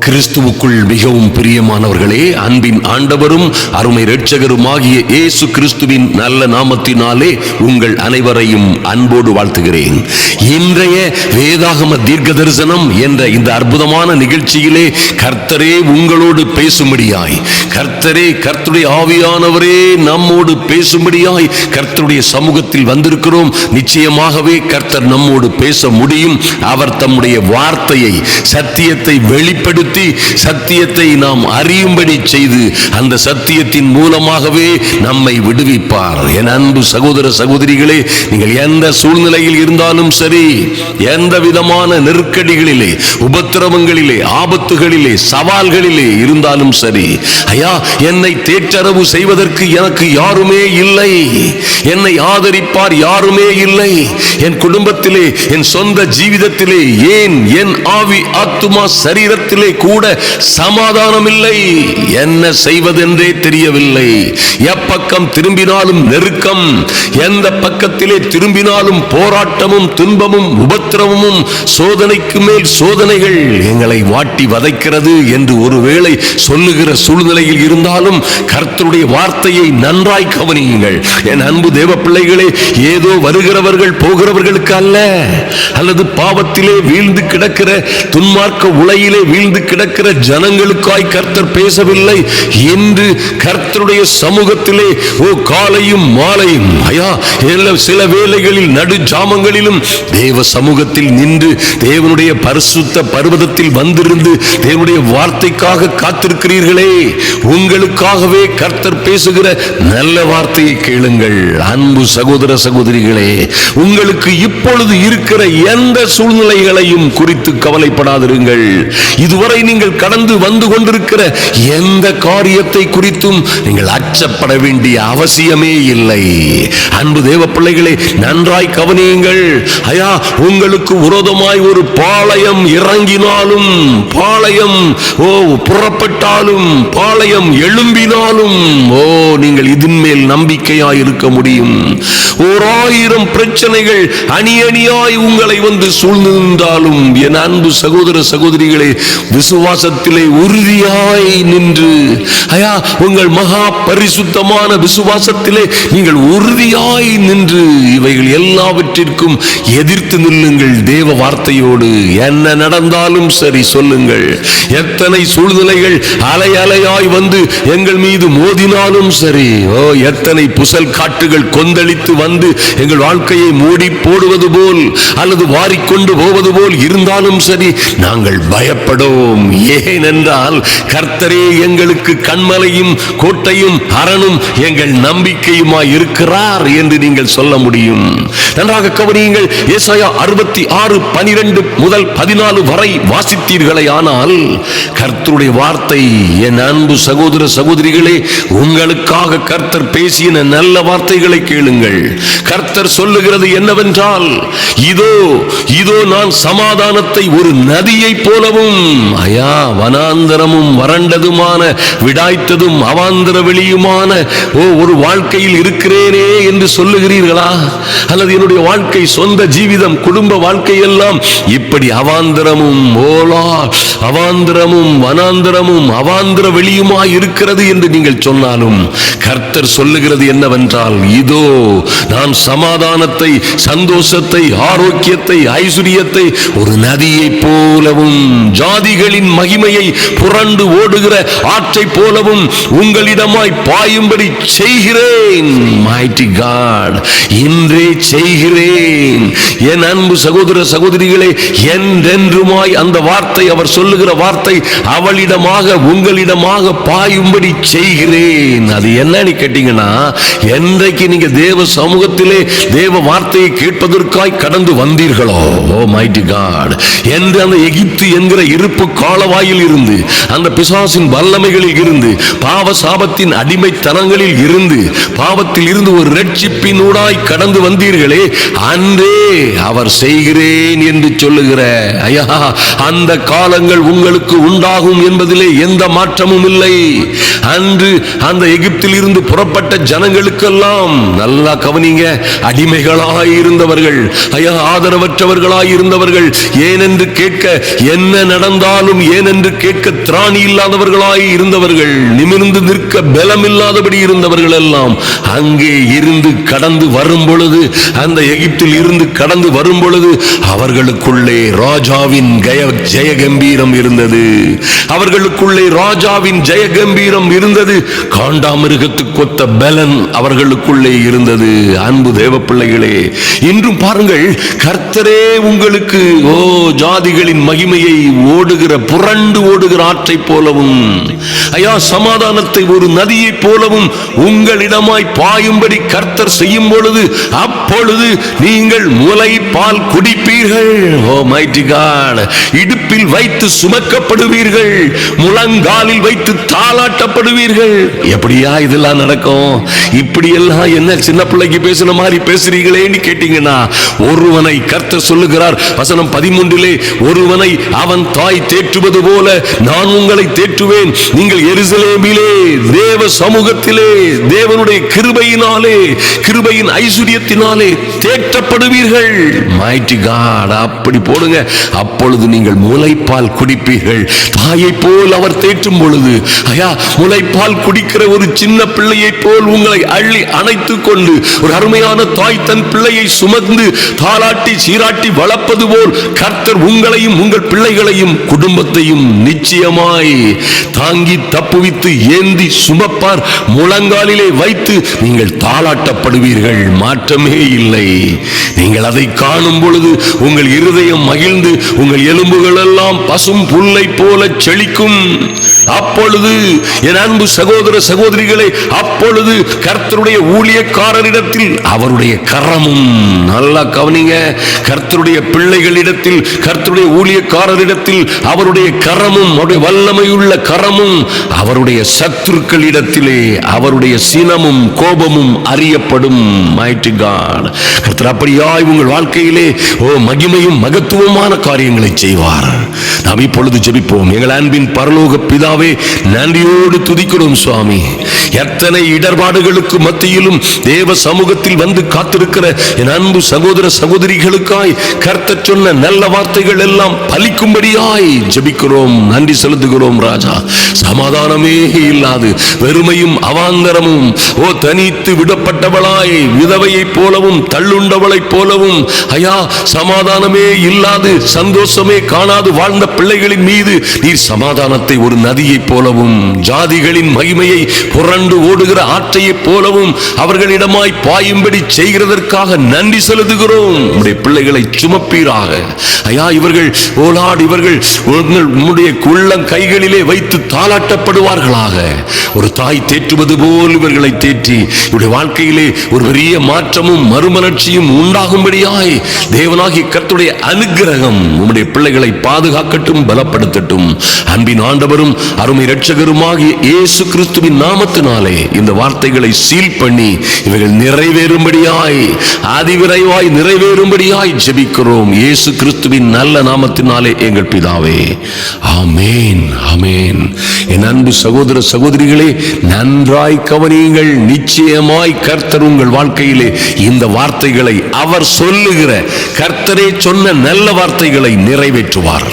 கிறிஸ்துவுக்குள் மிகவும் பிரியமானவர்களே, அன்பின் ஆண்டவரும் அருமை இரட்சகருமாகிய இயேசு கிறிஸ்துவின் நல்ல நாமத்தினாலே உங்கள் அனைவரையும் அன்போடு வாழ்த்துகிறேன். இன்றைய வேதாகம தீர்க்க தரிசனம் என்ற இந்த அற்புதமான நிகழ்ச்சியிலே கர்த்தரே உங்களோடு பேசும்படியாய், கர்த்தருடைய ஆவியானவரே நம்மோடு பேசும்படியாய் கர்த்தருடைய சமூகத்தில் வந்திருக்கிறோம். நிச்சயமாகவே கர்த்தர் நம்மோடு பேச முடியும். அவர் தம்முடைய வார்த்தையை, சத்தியத்தை வெளிப்படுத்தி சத்தியத்தை நாம் அறியும்படி செய்து அந்த சத்தியத்தின் மூலமாகவே நம்மை விடுவிப்பார். என் அன்பு சகோதர சகோதரிகளே, நீங்கள் எந்த சூழ்நிலையில் இருந்தாலும் சரி, எந்த விதமான நெருக்கடிகளிலே, உபத்திரவங்களிலே, ஆபத்துகளிலே, சவால்களிலே இருந்தாலும் சரி, ஐயா, என்னை தேற்றரவு செய்வதற்கு எனக்கு யாருமே இல்லை, என்னை ஆதரிப்பார் யாருமே இல்லை, என் குடும்பத்திலே, என் சொந்த ஜீவிதத்திலே, ஏன் என் ஆவி ஆத்துமா சரீரத்திலே கூட சமாதானம் இல்லை, என்ன செய்வதென்றே தெரியவில்லை. எப்பக்கம் திரும்பினாலும் நெருக்கம், எந்த பக்கத்திலே திரும்பினாலும் போராட்டமும் துன்பமும் உபத்திரவமும் சோதனைக்கு மேல் சோதனைகள் எங்களை வாட்டி வதைக்கிறது என்று ஒருவேளை சொல்லுகிற சூழ்நிலையில் இருந்தாலும் கர்த்தருடைய வார்த்தையை நன்றாய் கவனியுங்கள். என் அன்பு தேவ பிள்ளைகளே, ஏதோ வருகிறவர்கள் போகிறவர்களுக்கு அல்ல, அல்லது பாவத்திலே வீழ்ந்து கிடக்கிற துன்மார்க்க உலையிலே வீழ்ந்து கிடக்கிற ஜனங்களுக்காய் கர்த்தர் பேசவில்லை. இன்று கர்த்தருடைய சமூகத்திலே காலையும் மாலையும், ஐயா, சில வேளைகளில் நடு ஜாமங்களிலும் தேவ சமூகத்தில் நின்று தேவனுடைய பரிசுத்த பர்வதத்தில் வந்திருந்து தேவனுடைய வார்த்தைக்காக காத்திருக்கிறீர்களே, உங்களுக்காகவே கர்த்தர் பேசுகிற நல்ல வார்த்தையை கேளுங்கள். அன்பு சகோதர சகோதரிகளே, உங்களுக்கு இப்பொழுது இருக்கிற எந்த சூழ்நிலைகளையும் குறித்து கவலைப்படாதிருங்கள். இதுவரை நீங்கள் கடந்து வந்து கொண்டிருக்கிற எந்த காரியத்தை குறித்தும் நீங்கள் அச்சப்பட வேண்டிய அவசியமே இல்லை. அன்பு தேவ பிள்ளைகளே, நன்றாய் கவனியுங்கள். ஐயா, உங்களுக்கு விரோதமாய் ஒரு பாளையம் இறங்கினாலும், பாளையம் புறப்பட்டாலும், பாளையம் எழும்பினாலும், நீங்கள் இதன் மேல் நம்பிக்கையாய் இருக்க முடியும். 1000 பிரச்சனைகள் அணி அணியாய் உங்களை வந்து சூழ்ந்து நின்றாலும், என் அன்பு சகோதர சகோதரிகளே, விசுவாசத்திலே உறுதியாய் நின்று, ஐயா, உங்கள் மகா பரிசுத்தமான விசுவாசத்திலே நீங்கள் உறுதியாய் நின்று இவைகள் எல்லாவற்றிற்கும் எதிர்த்து நில்லுங்கள். தேவ வார்த்தையோடு என்ன நடந்தாலும் சரி சொல்லுங்கள். எத்தனை சூழ்நிலைகள் அலை அலையாய் வந்து எங்கள் மீது மோதினாலும் சரி, எத்தனை புசல் காட்டுகள் கொந்தளித்து வந்து எங்கள் வாழ்க்கையை மூடி போடுவது போல் அல்லது வாரிக்கொண்டு போவது போல் இருந்தாலும் சரி, நாங்கள் பயப்படும். ஏனென்றால் கர்த்தரே எங்களுக்கு கண்மலையும் கோட்டையும் அரணும் எங்கள் நம்பிக்கையுமாய் இருக்கிறார் என்று நீங்கள் சொல்ல முடியும். நன்றாக கவனியுங்கள். ஏசாயா 66:12 முதல் 14 வரை வாசித்தீர்களே ஆனால் கர்த்தருடைய வார்த்தை, என் அன்பு சகோதர சகோதரிகளே, உங்களுக்காக கர்த்தர் பேசிய நல்ல வார்த்தைகளை கேளுங்கள். கர்த்தர் சொல்லுகிறது என்னவென்றால், இதோ நான் சமாதானத்தை ஒரு நதியை போலவும், ஐயா, வனாந்தரமும் வறண்டதுமான விடாய்த்ததும் அவாந்தர வெளியுமான ஒரு வாழ்க்கையில் இருக்கிறேனே என்று சொல்லுகிறீர்களா? அல்லது என்னுடைய வாழ்க்கை, சொந்த ஜீவிதம், குடும்ப வாழ்க்கை எல்லாம் இப்படி அவாந்தரமும் அவாந்தரமும் வனாந்தரமும் அவாந்தர வெளியுமாய் இருக்கிறது என்று நீங்கள் சொன்னாலும் கர்த்தர் சொல்லுகிறது என்னவென்றால், இதோ நான் சமாதானத்தை, சந்தோஷத்தை, ஆரோக்கியத்தை, ஐஸ்வரியத்தை ஒரு நதியை போலவும், ஜாதிகளின் மகிமையை புரண்டு ஓடுகிற ஆற்றை போலவும் உங்களிடமாய் பாயும்படி செய்கிறேன். மைட்டி காட், இன்றே செய்கிறேன். என் அன்பு சகோதர சகோதரிகளே, என்றென்றுமாய் அந்த வார்த்தை, அவர் சொல்லுகிற வார்த்தை, அவளிடமாக உங்களிடமாக பாயும்படி செய்கிறேன். அது என்னன்னு கேட்டீங்கன்னா, என்றைக்கு நீங்க தேவ சமூகத்திலே தேவ வார்த்தையை கேட்பதற்காய் கடந்து வந்தீர்களோ, மைட்டி காட், என்று அந்த எகிப்து என்கிற இருப்பு காலவாயில் இருந்து, அந்த பிசாசின் வல்லமைகளில் இருந்து, பாவ சாபத்தின் அடிமைத்தனங்களில் இருந்து, பாவத்தில் இருந்து ஒரு ரட்சிப்பினூடாய் கடந்து வந்தீர்களே, அன்றே அவர் செய்கிறேன் என்று சொல்லுகிற, ஐயா, அந்த காலங்கள் உங்களுக்கு உண்டாகும் என்பதிலே எந்த மாற்றமும் இல்லை. அன்று அந்த எகிப்தில் இருந்து இருந்து புறப்பட்ட ஜனங்களுக்கெல்லாம் நல்லா கவனிங்க, அடிமைகளாய் இருந்தவர்கள், ஐயா ஆதரவற்றவர்களாய் இருந்தவர்கள், ஏனென்று கேட்க என்ன நடந்தாலும் ஏனென்று கேட்க திராணி இல்லாதவர்களாய் இருந்தவர்கள், நிமிர்ந்து நிற்க பலம் இல்லாதபடி இருந்தவர்கள் எல்லாம் அங்கே இருந்து கடந்து வரும் பொழுது, அந்த எகிப்தில் இருந்து கடந்து வரும் பொழுது அவர்களுக்குள்ளே ராஜாவின் ஜெய கம்பீரம் இருந்தது. அவர்களுக்குள்ளே ராஜாவின் ஜெய கம்பீரம் இருந்தது. காண்டாமிருகத்துக்கு ஒத்த பலன் அவர்களுக்குள்ளே இருந்தது. அன்பு தேவ பிள்ளைகளே, இன்றும் பாருங்கள், கர்த்தரே உங்களுக்கு ஜாதிகளின் மகிமையை ஓடுகிற புரண்டு ஓடுகிற ஆற்றை போலவும், ஐயா சமாதானத்தை ஒரு நதியை போலவும் உங்களிடமாய் பாயும்படி கர்த்தர் செய்யும் பொழுது, அப்பொழுது நீங்கள் முலை பால் குடிப்பீர்கள். ஓ மைட்டி காட், இடுப்பில் வைத்து சுமக்கப்படுவீர்கள், முழங்காலில் வைத்து தாளாட்டப்படுவீர்கள். எப்படியா இதெல்லாம் நடக்கும்? இப்படி எல்லாம் என்ன சின்ன பிள்ளைக்கு பேசுன மாதிரி பேசுறீங்களேன்னு கேட்டீங்கன்னா, ஒருவனை கர்த்தர் சொல்லுகிறார் வசனம் 13, ஒருவனை அவன் தாய் தேற்றுவது போல நான் உங்களை தேற்றுவேன். நீங்கள் எருசலேமிலே தேவ சமூகத்திலே தேவனுடைய கிருபையினாலே, கிருபையின் ஐஸ்வரியத்தினாலே தேற்றப்படுவீர்கள். மைட்டி காட், அப்படி போடுங்க. அப்பொழுது நீங்கள் முலைப்பால் குடிப்பீர்கள். தாயை போல் அவர் தேற்றும் பொழுது, ஐயா முலைப்பால் குடிக்கிற ஒரு சின்ன பிள்ளையை போல் உங்களை அள்ளி அணைத்துக் கொண்டு, ஒரு அருமையான தாய் தன் பிள்ளையை சுமந்து தாளாட்டி சீராட்டி வளர்ப்பது போல் கர்த்தர் உங்களையும் உங்கள் பிள்ளைகளையும் குடும்பத்தையும் நிச்சயமாய் தாங்கி தப்புவித்து ஏந்தி சுமப்பார். முழங்காலிலே வைத்து நீங்கள் தாளாட்டப்படுவீர்கள். மாற்றமே இல்லை. நீங்கள் அதை காணும் பொழுது உங்கள் இருதயம் மகிழ்ந்து உங்கள் எலும்புகள் எல்லாம் பசும் புல்லை போல செழிக்கும். அப்பொழுது என் அன்பு சகோதர சகோதரிகளே, அப்பொழுது கர்த்தருடைய ஊழியக்காரரிடத்தில் அவருடைய கரமும், நல்லா கவனிங்க, கர்த்தருடைய பிள்ளைகளிடத்தில், கர்த்தருடைய ஊழியக்காரரிடத்தில் அவருடைய கரமும், அவருடைய வல்லமையுள்ள கரமும், அவருடைய சத்துருக்களிடத்திலே அவருடைய சினமும் கோபமும் அறியப்படும். மைட்டி காட், கர்த்தர் அப்படியாய் உங்கள் வாழ்க்கையிலே மகிமையும் மகத்துவமான காரியங்களை செய்வார். நாம் இப்பொழுது ஜெபிப்போம். எங்கள் அன்பின் பரலோக பிதாவே, நன்றியோடு துதிக்கிறோம் சுவாமி. எத்தனை இடர்பாடுகளுக்கு மத்தியிலும் தேவ சமூகத்தில் வந்து காத்திருக்கிற என் அன்பு சகோதர சகோதரிகளுக்காய் கர்த்தர் சொன்ன நல்ல வார்த்தைகள் எல்லாம் பலிக்கும்படியாய் ஜெபிக்கிறோம். நன்றி செலுத்துகிறோம் ராஜா. சமாதானமே இல்லாது வெறுமையும் அவாந்தரமும், தனித்து விடப்பட்டவளாய் விதவையை போலவும் தள்ளுண்டவளை போலவும், ஐயா சமாதானமே இல்லாது சந்தோஷமே காணாது வாழ்ந்த பிள்ளைகளின் மீது நீர் சமாதானத்தை ஒரு நதியை போலவும், ஜாதிகளின் மகிமையை புரண்டு ஓடுகிற ஆற்றையை போலவும் அவர்களிடமாய் பாயும்படி செய்கிறதற்காக நன்றி செலுத்துகிறோம். உம்முடைய பிள்ளைகளை சுமப்பீராக ஐயா. இவர்கள் இவர்கள் உம்முடைய உள்ளம் கைகளிலே வைத்து தாளாட்டப்படுவார்களாக. ஒரு தாய் தேற்றுவது போல் இவர்களை தேற்றி இவருடைய வாழ்க்கையிலே ஒரு பெரிய மாற்றமும் மறுமலர்ச்சியும் உண்டாகும்படியாய் தேவனாகிய கர்த்தருடைய அனுக்கிரகம் உம்முடைய பிள்ளைகளை பாதுகாக்கட்டும், பலப்படுத்தட்டும். அன்பின் ஆண்டவரும் அருமை இரட்சகருமாகிய இயேசு கிறிஸ்துவின் நாமத்தினாலே இந்த வார்த்தைகளை சீல் பண்ணி இவைகள் நிறைவேறும்படியாய், அதிவிரைவாய் நிறைவேறும்படியாய் ஜெபிக்கிறோம். இயேசு கிறிஸ்துவின் நல்ல நாமத்தினாலே எங்கள் பிதாவே, ஆமென், ஆமென். என் அன்பு சகோதர சகோதரிகளே, நன்றாய் கவனியுங்கள். நிச்சயமாய் கர்த்தர் உங்கள் வாழ்க்கையிலே இந்த வார்த்தைகளை, அவர் சொல்லுகிற, கர்த்தரே சொன்ன நல்ல வார்த்தைகளை நிறைவேற்றுவார்.